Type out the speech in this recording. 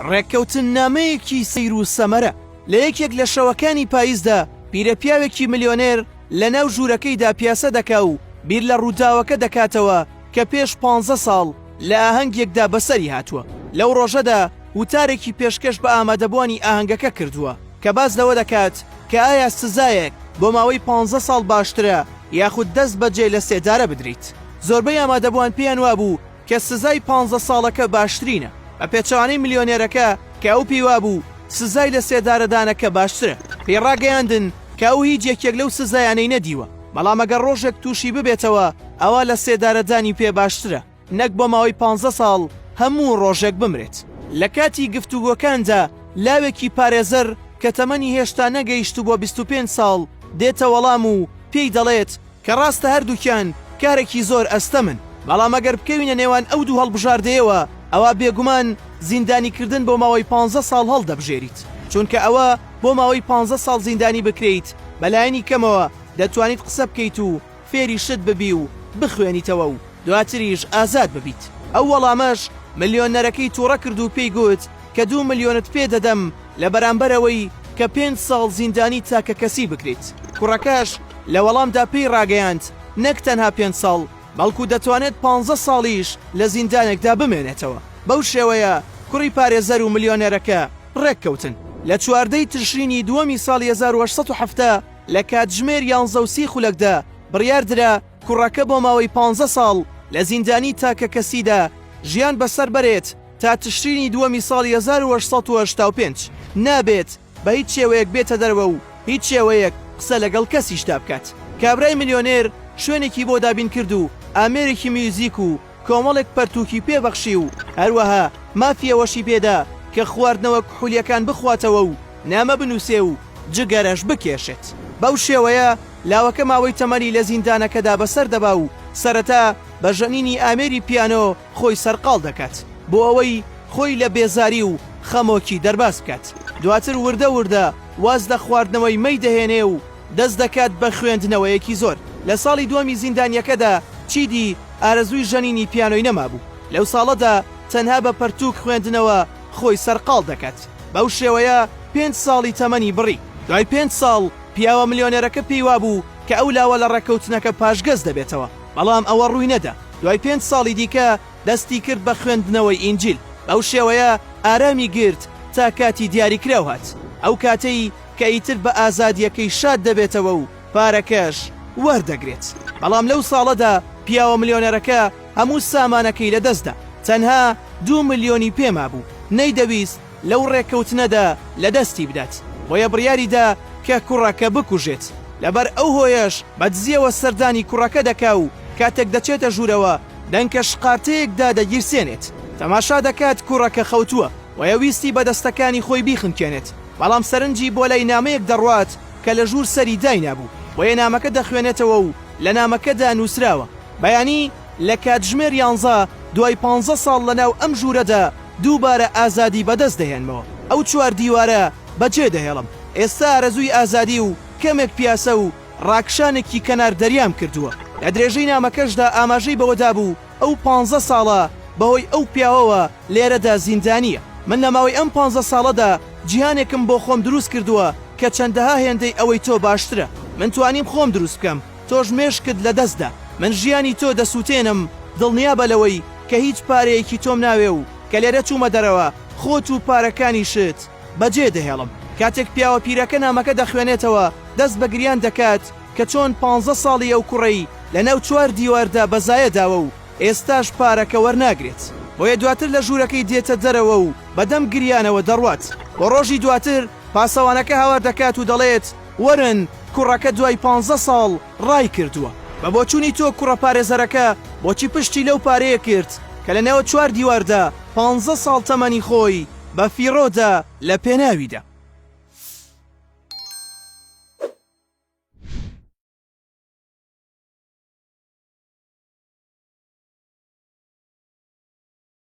ڕێککەوتن نامەیەکی سەیر و سەمەرە لە یەکێک لە شەوەکانی پاییزدا پیرەپیاوێکی ملیۆنێر لە ناو ژوورەکەیدا پیاسە دەکا و بیر لە ڕووداوەکە دەکاتەوە کە پێش 15 ساڵ لە ئاهەنگێکدا بەسەری هاتووە. لەو ڕۆژەدا وتارێکی پێشکەش بە ئامادەبوانی ئاهەنگەکە کردووە کە باز لەوە دەکات کە ئایا سزایەک بۆ ماوەی 15 ساڵ باشترە یاخود دەست بەجێ لە سێدارە بدریت. زۆربەی ئامادەبوان پێیان وابوو کە سزای 15 ساڵەکە باشترینە بە پێچوانەی ملیۆنێرەکە کە ئەو پێی وابوو سزای لە سێدارەدانەکە باشترە. پێڕاگەیاندن کە ئەو هیچ یەکێک لەو سزایانەی نەدیوە، بەڵام ئەگەر ڕۆژێک تووشی ببێتەوە ئەوە لە سێدارەدانی پێ باشترە نەک بۆ ماوەی 15 ساڵ هەموو ڕۆژێک بمرێت. لە کاتی گفتوگۆکاندا لاوێکی پارێزەر کە تەمەنی هێشتا نەگەیشت بۆ 25 ساڵ دێتە وەڵام و پێی دەڵێت کە ڕاستە هەردووکیان کارێکی زۆر ئەستەمن، بەڵام ئەگەر بکەوینە نێوان ئەو دوو هەڵبژاردەیەوە ئەوە بێگومان زیندانیکردن بۆ ماوەی 15 ساڵ هەڵدەبژێریت، چونکە ئەوە بۆ ماوەی 15 ساڵ زیندانی بکرێیت بەلایەنی کەمەوە دەتوانیت قسە بکەیت و فێری شت ببی و بخوێنیتەوە و دواتریش ئازاد ببیت. ئەو وەڵامەش ملیۆنەرەکەی تووڕە کرد و پێی گوت کە 2 ملیۆنت پێ دەدەم لە بەرامبەرەوەی کە 5 ساڵ زیندانی تاکە کەسی بکرێت. کوڕەکەش لە وەڵامدا پێی ڕاگەیاند نەک تەنها 5 ساڵ بەڵکو دەتوانێت 15 ساڵیش لە زیندانێکدا بمێنێتەوە. بەو شێوەیە کوڕی پارێزەر و ملیۆنێرەکە ڕێککەوتن. لە 14 تشرینی دووەمی ساڵی 1870 لە کاتژمێر 11 خولەکدا بڕیاردرا کوڕەکە بۆ ماوەی 15 ساڵ لە زیندانی تاکە کەسیدا ژیان بەسەر بەرێت تا تشرینی دووەمی ساڵی 1885 نابێت بە هیچ شێوەیەک بێتە دەرەوە و هیچ شێوەیەک قسە لەگەڵ کەسیشتا بکات. کابرای ملیۆنێر شوێنێکی بۆ دابین کرد و ئامێرێکی میوزیک و کۆمەڵێک پەرتووکی پێبەخشی و هەروەها مافیەوەشی پێدا کە خواردنەوە کحولیەکان بخواتەوە و نامە بنووسێ و جگەرەش بکێشێت. بەو شێوەیە لاوەکە ماوەی تەمەنی لە زیندانەکەدا بەسەر دەبا و سەرەتا بە ژەنینی ئامێری پیانۆ خۆی سەرقاڵ دەکات بۆ ئەوەی خۆی لە بێزاری و خەمۆکی دەرباز بکات. دواتر وردە وردە واز لە خواردنەوەی مەی دەهێنێ و دەست دەکات بە خوێندنەوەیەکی زۆر. لە ساڵی دووەمی زیندانیەکەدا چیدی ئارەزووی ژەنینی پیانۆی نەمابوو. لەو ساڵەدا تەنها بە پەرتووک خوێندنەوە خۆی سەرقاڵ دەکات. بەو شێوەیە 5 ساڵی تەمەنی بڕی. دوای 5 ساڵ پیاوە ملیۆنێرەکە پێی وابوو کە ئەو لاوە لە ڕێککەوتنەکە پاشگەز دەبێتەوە، بەڵام ئەوە ڕووی نەدا. دوای 5 ساڵی دیکە دەستی کرد بە خوێندنەوەی ئینجیل. بەو شێوەیە ئارامی گرت تا کاتی دیاریکراو هات، ئەو کاتەی کە ئیتر بە ئازادیەکەی شاد دەبێتەوە و پارەکەش وەردەگرێت. بەڵام لەو ساڵەدا پیاوە ملیۆنەرەکە هەموو سامانەکەی لەدەستدا، تەنها 2 ملیۆنی پێما بوو. نەیدەویست لەو ڕێککەوتنەدا لە دەستی بدات، بۆیە بڕیاریدا کە کوڕەکە بکوژێت. لەبەر ئەو هۆیەش بەدزیەوە سەردانی کوڕەکە دەکا و کاتێک دەچێتە ژوورەوە دەنکە شقارتەیەکدا دەگیرسێنێت. تەماشا دەکات کوڕەکە خەوتووە وەیە ویستی بەدەستەکانی خۆی بیخنکێنێت، بەڵام سەرنجی بۆ لای نامەیەک دەڕوات کە لە ژوور سەری داینابوو. وەیە نامەکە دەخوێنێتەوە و لە نامەکەدا نووسراوە بەیانی لە کاتژمێر 11 دوای 15 ساڵ لەناو ئەم ژوورەدا دووبارە ئازادی بەدەست دەهێنمەوە. ئەو چوار دیوارە بەجێ دەهێڵم. ئێستا ئارەزووی ئازادی و کەمێک پیاسە و ڕاکشانێکی کەنار دەریام کردووە. لە درێژەی نامەکەشدا ئاماژەی بەوەدا بوو ئەو 15 ساڵە بەهۆی ئەو پیاوەوە لێرەدا زیندانیە. من لە ماوەی ئەم 15 ساڵەدا جیهانێکم بۆ خۆم دروست کردووە کە چەندەها هێندەی ئەوەی تۆ باشترە. من توانیم خۆم دروست بکەم، تۆش مێشکت لە دەستدا. من ژیانی تۆ دەسووتێنم دڵنیا بە لەوەی کە هیچ پارەیەکی تۆم ناوێ و کە لێرە چوومە دەرەوە خۆت و پارەکانی شت بەجێ دەهێڵم. کاتێک پیاوە پیرەکە نامەکە دەخوێنێتەوە دەست بە گریان دەکات کە چۆن 15 ساڵی ئەو کوڕەی لە ناو 4 دیواردا بەزایەداوە و ئێستاش پارەکە وەرناگرێت. بۆیە دواتر لە ژوورەکەی دێتە دەرەوە و بەدەم گریانەوە دەڕوات. بۆ ڕۆژی دواتر پاسەوانەکە هاوار دەکات و دەڵێت وەرن کوڕەکە دوای 15 ساڵ ڕای کردووە. بە بۆچوونی تۆ کوڕە پارێزەرەکە بۆچی پشتی لەو پارەیە کرد کە لە نێوە 4 دیواردا 15 ساڵ تەمەنی خۆی بە فیڕۆدا لە پێناویدا.